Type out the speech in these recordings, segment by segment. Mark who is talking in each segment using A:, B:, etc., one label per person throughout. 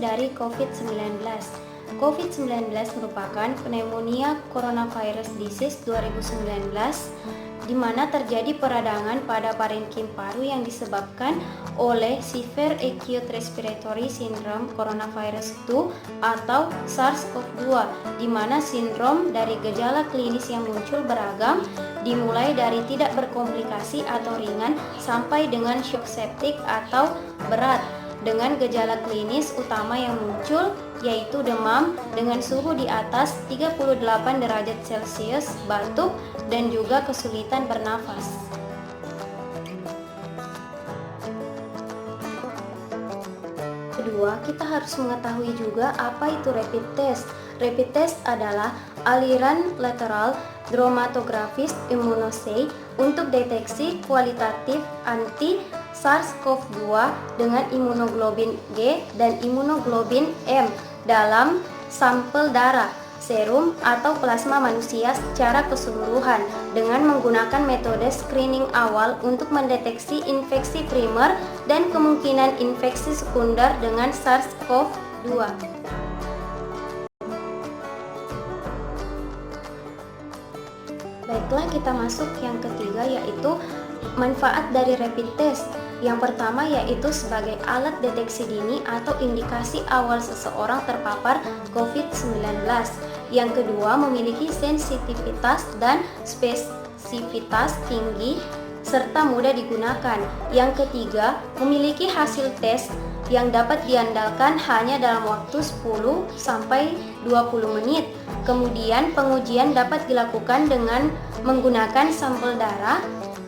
A: dari COVID-19. COVID-19 merupakan pneumonia coronavirus disease 2019 di mana terjadi peradangan pada parenkim paru yang disebabkan oleh Severe Acute Respiratory Syndrome Coronavirus 2 atau SARS-CoV-2, di mana sindrom dari gejala klinis yang muncul beragam, dimulai dari tidak berkomplikasi atau ringan sampai dengan shock septic atau berat, dengan gejala klinis utama yang muncul yaitu demam dengan suhu di atas 38 derajat Celcius, batuk, dan juga kesulitan bernafas. Kedua, kita harus mengetahui juga apa itu rapid test. Rapid test adalah aliran lateral chromatographic immunoassay untuk deteksi kualitatif anti SARS-CoV-2 dengan imunoglobin G dan imunoglobin M dalam sampel darah, serum, atau plasma manusia secara keseluruhan dengan menggunakan metode screening awal untuk mendeteksi infeksi primer dan kemungkinan infeksi sekunder dengan SARS-CoV-2. Baiklah, kita masuk yang ketiga, yaitu manfaat dari rapid test. Yang pertama yaitu sebagai alat deteksi dini atau indikasi awal seseorang terpapar COVID-19. Yang kedua, memiliki sensitivitas dan spesifitas tinggi serta mudah digunakan. Yang ketiga, memiliki hasil tes yang dapat diandalkan hanya dalam waktu 10 sampai 20 menit. Kemudian pengujian dapat dilakukan dengan menggunakan sampel darah.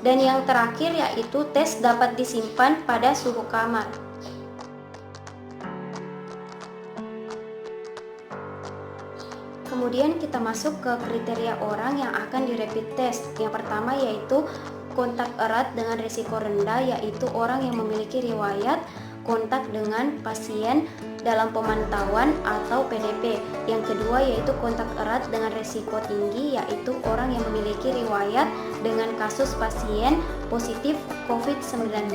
A: Dan yang terakhir yaitu tes dapat disimpan pada suhu kamar. Kemudian kita masuk ke kriteria orang yang akan di rapid test. Yang pertama yaitu kontak erat dengan risiko rendah, yaitu orang yang memiliki riwayat kontak dengan pasien dalam pemantauan atau PDP. Yang kedua yaitu kontak erat dengan risiko tinggi, yaitu orang yang memiliki riwayat dengan kasus pasien positif COVID-19.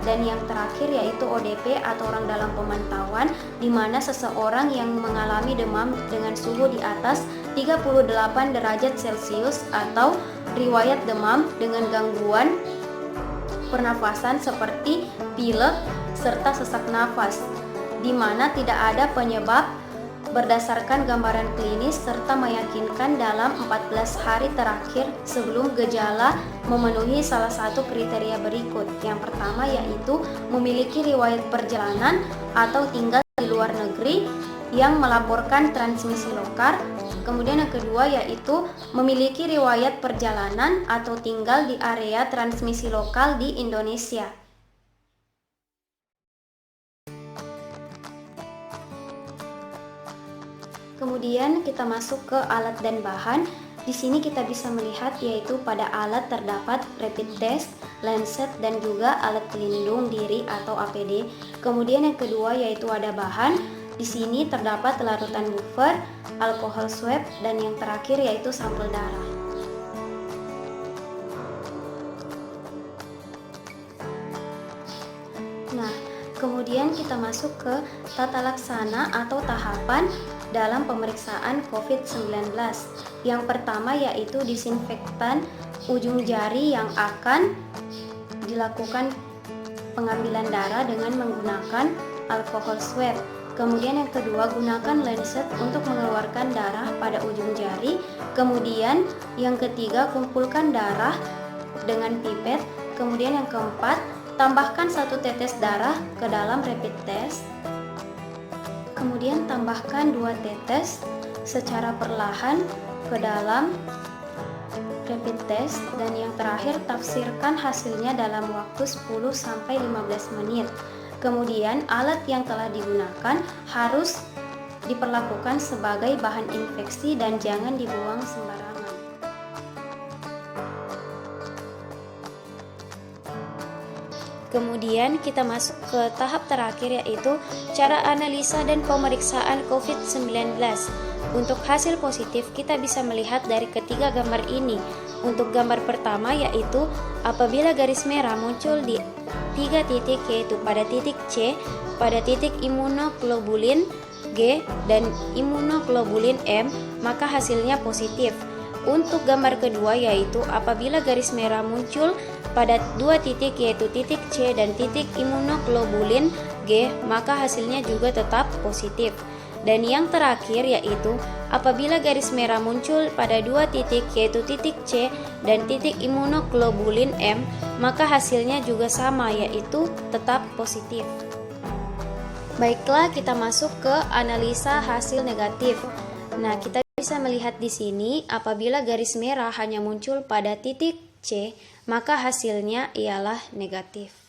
A: Dan yang terakhir yaitu ODP atau orang dalam pemantauan, di mana seseorang yang mengalami demam dengan suhu di atas 38 derajat Celcius atau riwayat demam dengan gangguan pernafasan seperti pilek serta sesak nafas, di mana tidak ada penyebab berdasarkan gambaran klinis serta meyakinkan dalam 14 hari terakhir sebelum gejala memenuhi salah satu kriteria berikut. Yang pertama yaitu memiliki riwayat perjalanan atau tinggal di luar negeri yang melaporkan transmisi lokal. Kemudian yang kedua yaitu memiliki riwayat perjalanan atau tinggal di area transmisi lokal di Indonesia. Kemudian kita masuk ke alat dan bahan. Di sini kita bisa melihat yaitu pada alat terdapat rapid test, lancet, dan juga alat pelindung diri atau APD. Kemudian yang kedua yaitu ada bahan. Di sini terdapat larutan buffer, alkohol swab, dan yang terakhir yaitu sampel darah. Nah, kemudian kita masuk ke tata laksana atau tahapan dalam pemeriksaan COVID-19. Yang pertama yaitu disinfektan ujung jari yang akan dilakukan pengambilan darah dengan menggunakan alkohol swab. Kemudian yang kedua, gunakan lancet untuk mengeluarkan darah pada ujung jari. Kemudian yang ketiga, kumpulkan darah dengan pipet. Kemudian yang keempat, tambahkan 1 tetes darah ke dalam rapid test. Kemudian tambahkan 2 tetes secara perlahan ke dalam rapid test. Dan yang terakhir, tafsirkan hasilnya dalam waktu 10 sampai 15 menit. Kemudian alat yang telah digunakan harus diperlakukan sebagai bahan infeksi dan jangan dibuang sembarangan. Kemudian kita masuk ke tahap terakhir yaitu cara analisa dan pemeriksaan COVID-19. Untuk hasil positif kita bisa melihat dari ketiga gambar ini. Untuk gambar pertama yaitu apabila garis merah muncul di 3 titik, yaitu pada titik C, pada titik imunoglobulin G, dan imunoglobulin M, maka hasilnya positif. Untuk gambar kedua yaitu apabila garis merah muncul pada 2 titik, yaitu titik C dan titik imunoglobulin G, maka hasilnya juga tetap positif. Dan yang terakhir yaitu apabila garis merah muncul pada 2 titik, yaitu titik C dan titik imunoglobulin M, maka hasilnya juga sama, yaitu tetap positif. Baiklah, kita masuk ke analisa hasil negatif. Nah, kita bisa melihat di sini apabila garis merah hanya muncul pada titik C, maka hasilnya ialah negatif.